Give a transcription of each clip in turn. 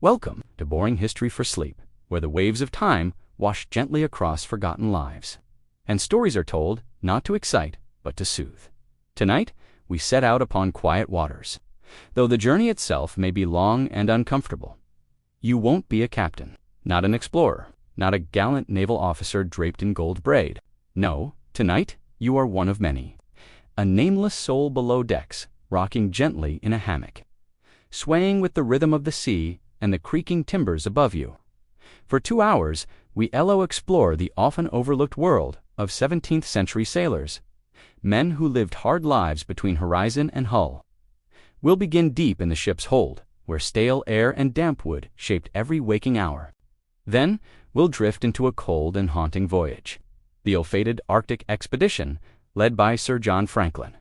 Welcome to Boring History for Sleep, where the waves of time wash gently across forgotten lives. And stories are told not to excite, but to soothe. Tonight, we set out upon quiet waters, though the journey itself may be long and uncomfortable. You won't be a captain, not an explorer, not a gallant naval officer draped in gold braid. No, tonight, you are one of many. A nameless soul below decks, rocking gently in a hammock, swaying with the rhythm of the sea and the creaking timbers above you. For 2 hours, we explore the often overlooked world of 17th century sailors, men who lived hard lives between horizon and hull. We'll begin deep in the ship's hold, where stale air and damp wood shaped every waking hour. Then, we'll drift into a cold and haunting voyage, the ill-fated Arctic expedition led by Sir John Franklin.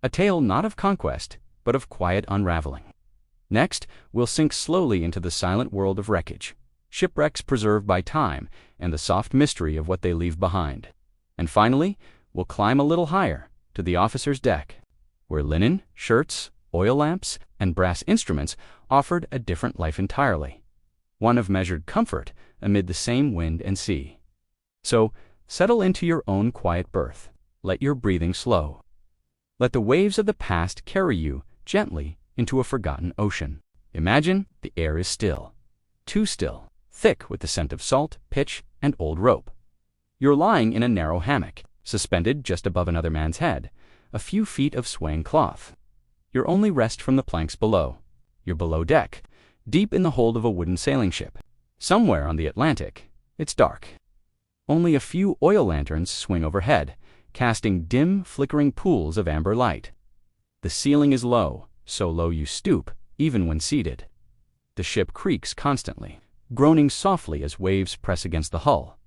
A tale not of conquest, but of quiet unraveling. Next, we'll sink slowly into the silent world of wreckage, shipwrecks preserved by time and the soft mystery of what they leave behind. And finally, we'll climb a little higher, to the officer's deck, where linen, shirts, oil lamps, and brass instruments offered a different life entirely, one of measured comfort amid the same wind and sea. So, settle into your own quiet berth. Let your breathing slow. Let the waves of the past carry you gently into a forgotten ocean. Imagine the air is still, too still, thick with the scent of salt, pitch, and old rope. You're lying in a narrow hammock, suspended just above another man's head, a few feet of swaying cloth. Your only rest from the planks below. You're below deck, deep in the hold of a wooden sailing ship. Somewhere on the Atlantic, it's dark. Only a few oil lanterns swing overhead, casting dim, flickering pools of amber light. The ceiling is low, so low you stoop, even when seated. The ship creaks constantly, groaning softly as waves press against the hull.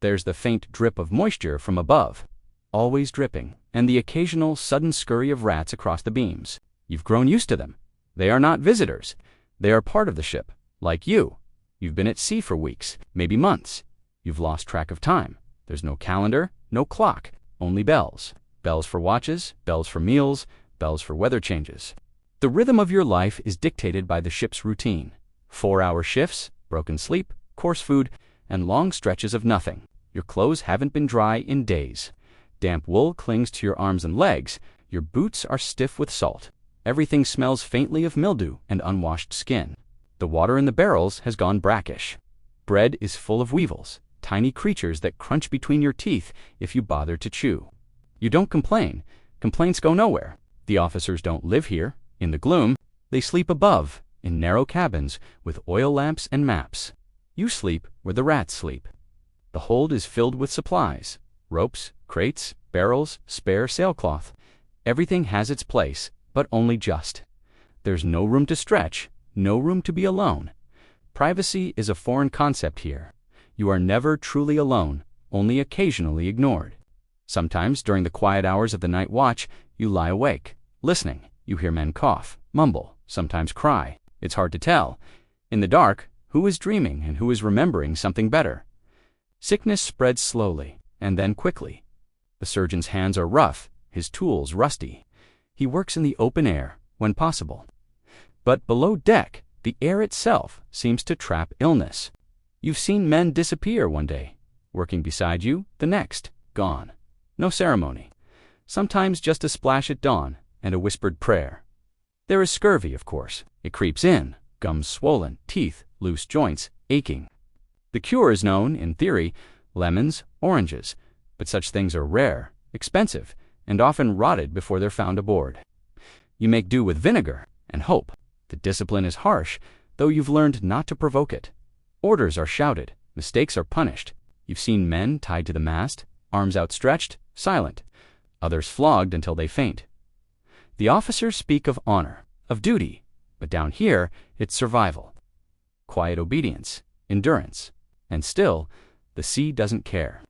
There's the faint drip of moisture from above, always dripping, and the occasional sudden scurry of rats across the beams. You've grown used to them. They are not visitors. They are part of the ship, like you. You've been at sea for weeks, maybe months. You've lost track of time. There's no calendar, no clock, only bells. Bells for watches, bells for meals, bells for weather changes. The rhythm of your life is dictated by the ship's routine. 4-hour shifts, broken sleep, coarse food, and long stretches of nothing. Your clothes haven't been dry in days. Damp wool clings to your arms and legs. Your boots are stiff with salt. Everything smells faintly of mildew and unwashed skin. The water in the barrels has gone brackish. Bread is full of weevils, tiny creatures that crunch between your teeth if you bother to chew. You don't complain. Complaints go nowhere. The officers don't live here, in the gloom. They sleep above, in narrow cabins with oil lamps and maps. You sleep where the rats sleep. The hold is filled with supplies, ropes, crates, barrels, spare sailcloth. Everything has its place, but only just. There's no room to stretch, no room to be alone. Privacy is a foreign concept here. You are never truly alone, only occasionally ignored. Sometimes during the quiet hours of the night watch, you lie awake, listening. You hear men cough, mumble, sometimes cry. It's hard to tell. In the dark, who is dreaming and who is remembering something better? Sickness spreads slowly, and then quickly. The surgeon's hands are rough, his tools rusty. He works in the open air, when possible. But below deck, the air itself seems to trap illness. You've seen men disappear one day, working beside you the next, gone. No ceremony. Sometimes just a splash at dawn and a whispered prayer. There is scurvy, of course. It creeps in, gums swollen, teeth, loose joints, aching. The cure is known, in theory, lemons, oranges, but such things are rare, expensive, and often rotted before they're found aboard. You make do with vinegar and hope. The discipline is harsh, though you've learned not to provoke it. Orders are shouted, mistakes are punished. You've seen men tied to the mast, arms outstretched, silent, others flogged until they faint. The officers speak of honor, of duty, but down here, it's survival. Quiet obedience, endurance, and still, the sea doesn't care.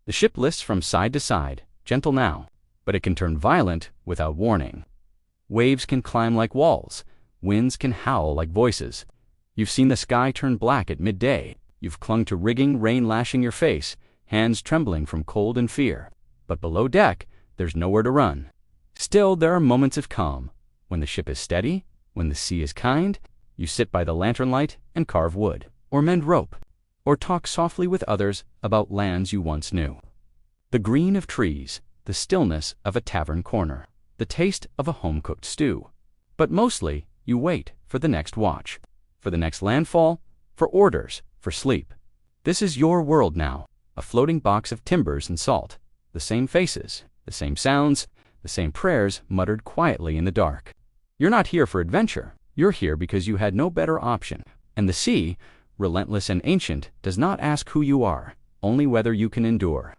The ship lists from side to side, gentle now, but it can turn violent without warning. Waves can climb like walls, winds can howl like voices. You've seen the sky turn black at midday. You've clung to rigging, rain lashing your face, hands trembling from cold and fear. But below deck, there's nowhere to run. Still, there are moments of calm, when the ship is steady, when the sea is kind. You sit by the lantern light and carve wood, or mend rope, or talk softly with others about lands you once knew. The green of trees, the stillness of a tavern corner, the taste of a home-cooked stew. But mostly, you wait for the next watch, for the next landfall, for orders, for sleep. This is your world now, a floating box of timbers and salt, the same faces, the same sounds, the same prayers muttered quietly in the dark. You're not here for adventure. You're here because you had no better option. And the sea, relentless and ancient, does not ask who you are, only whether you can endure.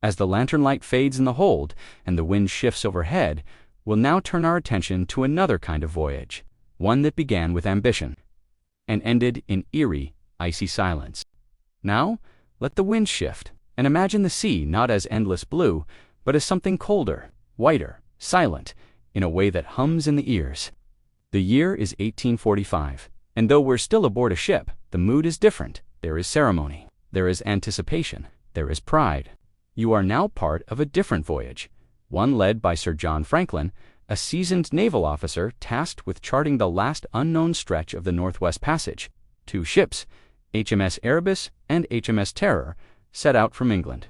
As the lantern light fades in the hold and the wind shifts overhead, we'll now turn our attention to another kind of voyage, one that began with ambition and ended in eerie, icy silence. Now, let the wind shift, and imagine the sea not as endless blue, but as something colder, whiter, silent, in a way that hums in the ears. The year is 1845, and though we're still aboard a ship, the mood is different. There is ceremony, there is anticipation, there is pride. You are now part of a different voyage, one led by Sir John Franklin, a seasoned naval officer tasked with charting the last unknown stretch of the Northwest Passage. 2 ships, HMS Erebus and HMS Terror, set out from England.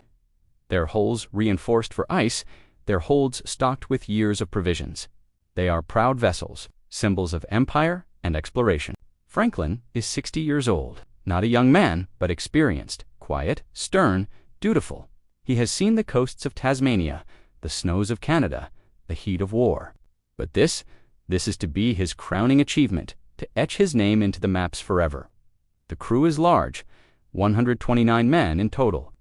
Their hulls reinforced for ice, their holds stocked with years of provisions. They are proud vessels, symbols of empire and exploration. Franklin is 60 years old, not a young man, but experienced, quiet, stern, dutiful. He has seen the coasts of Tasmania, the snows of Canada, the heat of war. But this is to be his crowning achievement, to etch his name into the maps forever. The crew is large, 129 men in total.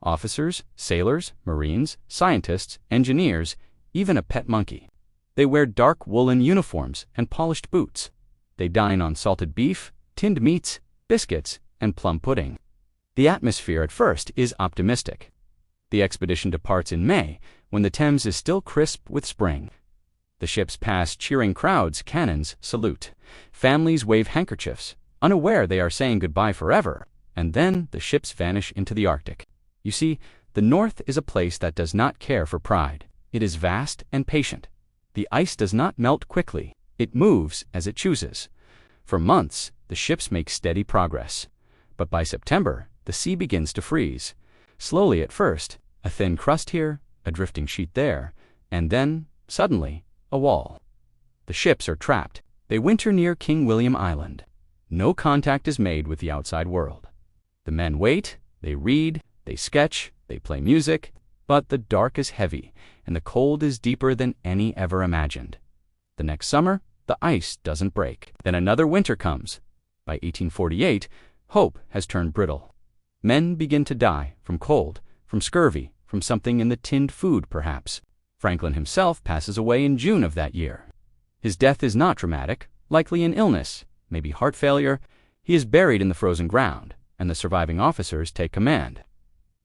Officers, sailors, marines, scientists, engineers, even a pet monkey. They wear dark woolen uniforms and polished boots. They dine on salted beef, tinned meats, biscuits, and plum pudding. The atmosphere at first is optimistic. The expedition departs in May, when the Thames is still crisp with spring. The ships pass cheering crowds, cannons salute. Families wave handkerchiefs, unaware they are saying goodbye forever, and then the ships vanish into the Arctic. You see, the North is a place that does not care for pride. It is vast and patient. The ice does not melt quickly. It moves as it chooses. For months, the ships make steady progress. But by September, the sea begins to freeze. Slowly at first, a thin crust here, a drifting sheet there, and then, suddenly, a wall. The ships are trapped. They winter near King William Island. No contact is made with the outside world. The men wait, they read, they sketch, they play music, but the dark is heavy, and the cold is deeper than any ever imagined. The next summer, the ice doesn't break. Then another winter comes. By 1848, hope has turned brittle. Men begin to die from cold, from scurvy, from something in the tinned food, perhaps. Franklin himself passes away in June of that year. His death is not dramatic, likely an illness, maybe heart failure. He is buried in the frozen ground, and the surviving officers take command.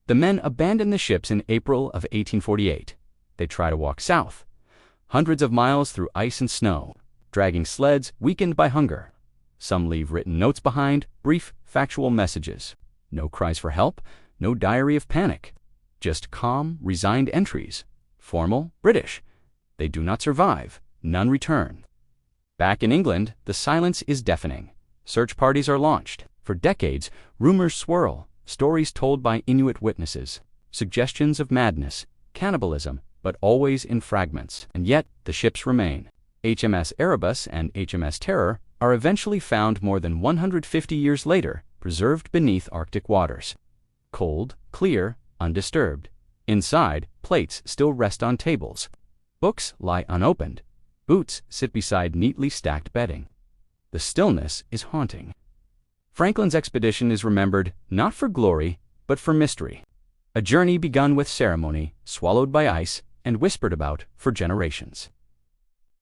The men abandon the ships in April of 1848. They try to walk south, hundreds of miles through ice and snow, dragging sleds weakened by hunger. Some leave written notes behind, brief, factual messages. No cries for help, no diary of panic. Just calm, resigned entries. Formal, British. They do not survive. None return. Back in England, the silence is deafening. Search parties are launched. For decades, rumors swirl, stories told by Inuit witnesses, suggestions of madness, cannibalism, but always in fragments. And yet, the ships remain. HMS Erebus and HMS Terror are eventually found more than 150 years later, preserved beneath Arctic waters. Cold, clear, undisturbed. Inside, plates still rest on tables. Books lie unopened. Boots sit beside neatly stacked bedding. The stillness is haunting. Franklin's expedition is remembered not for glory, but for mystery. A journey begun with ceremony, swallowed by ice, and whispered about for generations.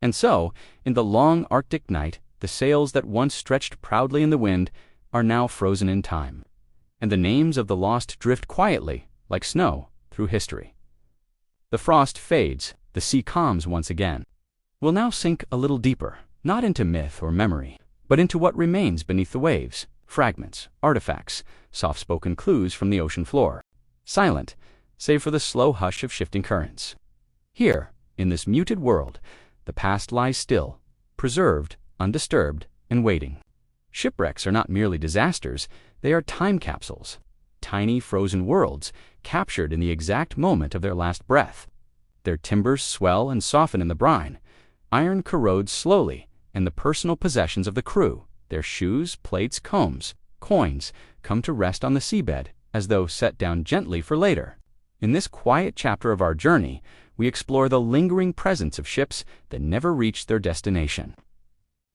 And so, in the long Arctic night, the sails that once stretched proudly in the wind are now frozen in time, and the names of the lost drift quietly, like snow, through history. The frost fades, the sea calms once again. We'll now sink a little deeper, not into myth or memory, but into what remains beneath the waves, fragments, artifacts, soft-spoken clues from the ocean floor. Silent, save for the slow hush of shifting currents. Here, in this muted world, the past lies still, preserved, undisturbed, and waiting. Shipwrecks are not merely disasters, they are time capsules, tiny frozen worlds captured in the exact moment of their last breath. Their timbers swell and soften in the brine, iron corrodes slowly, and the personal possessions of the crew, their shoes, plates, combs, coins, come to rest on the seabed as though set down gently for later. In this quiet chapter of our journey, we explore the lingering presence of ships that never reached their destination.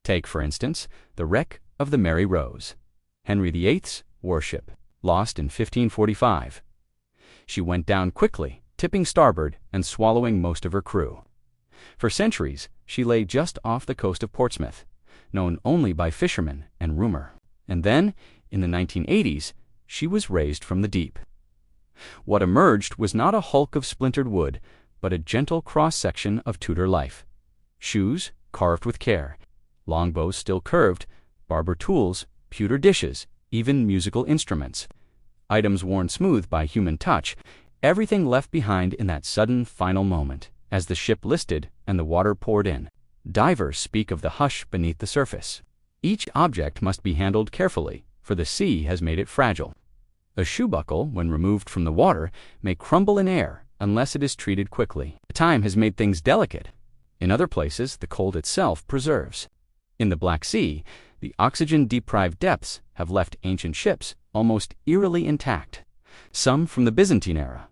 Take, for instance, the wreck of the Mary Rose, Henry VIII's warship, lost in 1545. She went down quickly, tipping starboard and swallowing most of her crew. For centuries, she lay just off the coast of Portsmouth, known only by fishermen and rumor. And then, in the 1980s, she was raised from the deep. What emerged was not a hulk of splintered wood, but a gentle cross-section of Tudor life. Shoes carved with care, longbows still curved, barber tools, pewter dishes, even musical instruments. Items worn smooth by human touch, everything left behind in that sudden final moment, as the ship listed and the water poured in. Divers speak of the hush beneath the surface. Each object must be handled carefully, for the sea has made it fragile. A shoe buckle, when removed from the water, may crumble in air unless it is treated quickly. Time has made things delicate. In other places, the cold itself preserves. In the Black Sea, the oxygen-deprived depths have left ancient ships almost eerily intact, some from the Byzantine era,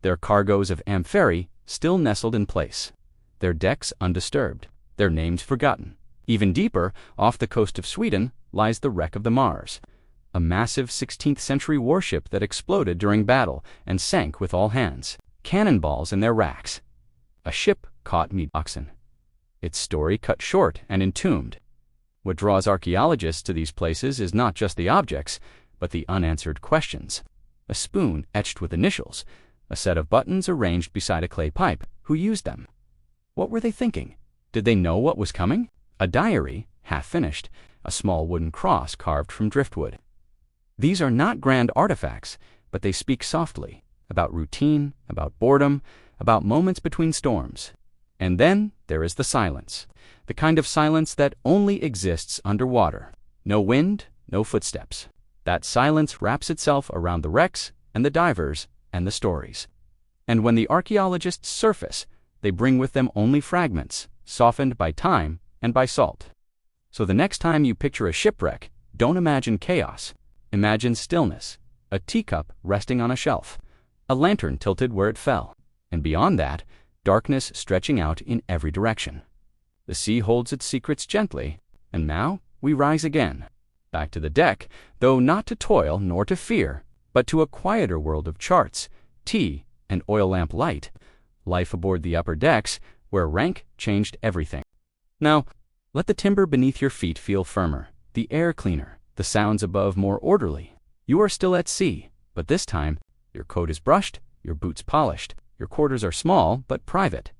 their cargoes of amphorae still nestled in place, their decks undisturbed, their names forgotten. Even deeper, off the coast of Sweden, lies the wreck of the Mars, a massive 16th-century warship that exploded during battle and sank with all hands, cannonballs in their racks. A ship caught mid-oxen, its story cut short and entombed. What draws archaeologists to these places is not just the objects, but the unanswered questions. A spoon etched with initials, a set of buttons arranged beside a clay pipe. Who used them? What were they thinking? Did they know what was coming? A diary, half finished, a small wooden cross carved from driftwood. These are not grand artifacts, but they speak softly, about routine, about boredom, about moments between storms. And then there is the silence, the kind of silence that only exists underwater. No wind, no footsteps. That silence wraps itself around the wrecks and the divers and the stories. And when the archaeologists surface, they bring with them only fragments, softened by time and by salt. So the next time you picture a shipwreck, don't imagine chaos. Imagine stillness, a teacup resting on a shelf, a lantern tilted where it fell, and beyond that, darkness stretching out in every direction. The sea holds its secrets gently, and now we rise again, back to the deck, though not to toil nor to fear, but to a quieter world of charts, tea, and oil lamp light, life aboard the upper decks, where rank changed everything. Now, let the timber beneath your feet feel firmer, the air cleaner, the sounds above more orderly. You are still at sea, but this time, your coat is brushed, your boots polished, your quarters are small but private.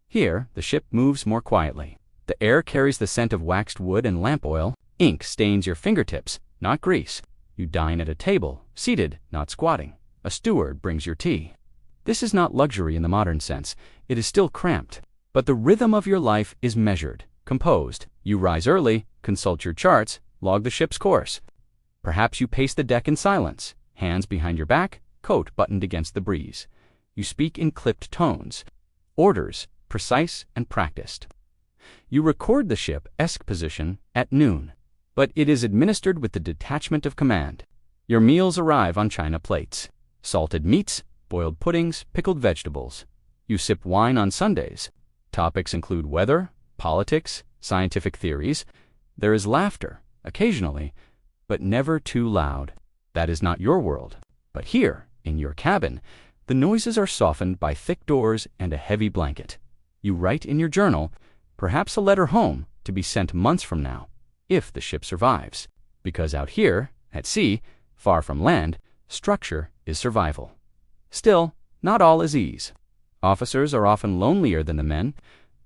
Here, the ship moves more quietly. The air carries the scent of waxed wood and lamp oil. Ink stains your fingertips, not grease. You dine at a table, seated, not squatting. A steward brings your tea. This is not luxury in the modern sense. It is still cramped. But the rhythm of your life is measured, composed. You rise early, consult your charts, log the ship's course. Perhaps you pace the deck in silence, hands behind your back, coat buttoned against the breeze. You speak in clipped tones, orders precise and practiced. You record the ship's position at noon, but it is administered with the detachment of command. Your meals arrive on china plates, salted meats, boiled puddings, pickled vegetables. You sip wine on Sundays. Topics include weather, politics, scientific theories. There is laughter, occasionally, but never too loud. That is not your world. But here, in your cabin, the noises are softened by thick doors and a heavy blanket. You write in your journal, perhaps a letter home to be sent months from now, if the ship survives. Because out here, at sea, far from land, structure is survival. Still, not all is ease. Officers are often lonelier than the men.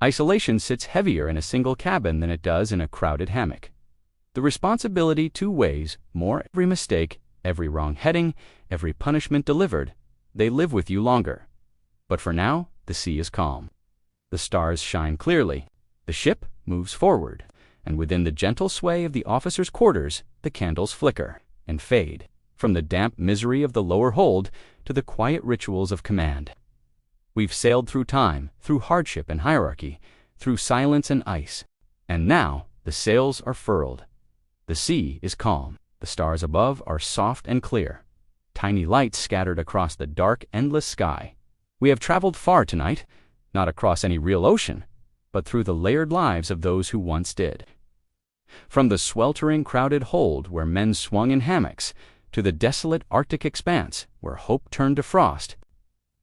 Isolation sits heavier in a single cabin than it does in a crowded hammock. The responsibility too weighs more. Every mistake, every wrong heading, every punishment delivered, they live with you longer. But for now, the sea is calm. The stars shine clearly. The ship moves forward, and within the gentle sway of the officers' quarters, the candles flicker and fade, from the damp misery of the lower hold to the quiet rituals of command. We've sailed through time, through hardship and hierarchy, through silence and ice, and now the sails are furled. The sea is calm, the stars above are soft and clear, tiny lights scattered across the dark, endless sky. We have traveled far tonight, not across any real ocean, but through the layered lives of those who once did. From the sweltering, crowded hold where men swung in hammocks, to the desolate Arctic expanse where hope turned to frost,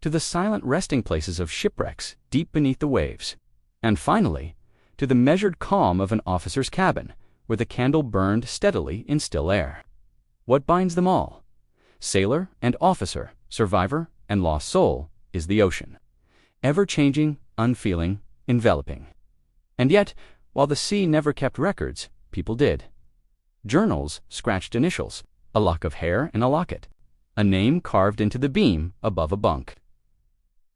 to the silent resting places of shipwrecks deep beneath the waves, and finally, to the measured calm of an officer's cabin where the candle burned steadily in still air. What binds them all, sailor and officer, survivor and lost soul, is the ocean, ever-changing, unfeeling, enveloping. And yet, while the sea never kept records, people did. Journals scratched initials, a lock of hair in a locket, a name carved into the beam above a bunk.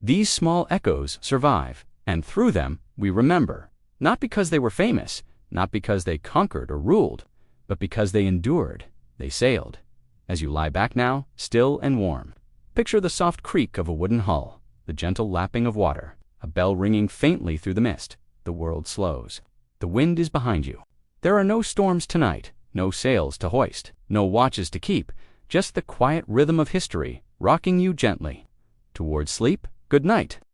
These small echoes survive, and through them we remember, not because they were famous, not because they conquered or ruled, but because they endured, they sailed. As you lie back now, still and warm, picture the soft creak of a wooden hull, the gentle lapping of water, a bell ringing faintly through the mist. The world slows. The wind is behind you. There are no storms tonight, no sails to hoist, no watches to keep, just the quiet rhythm of history rocking you gently. Toward sleep, good night.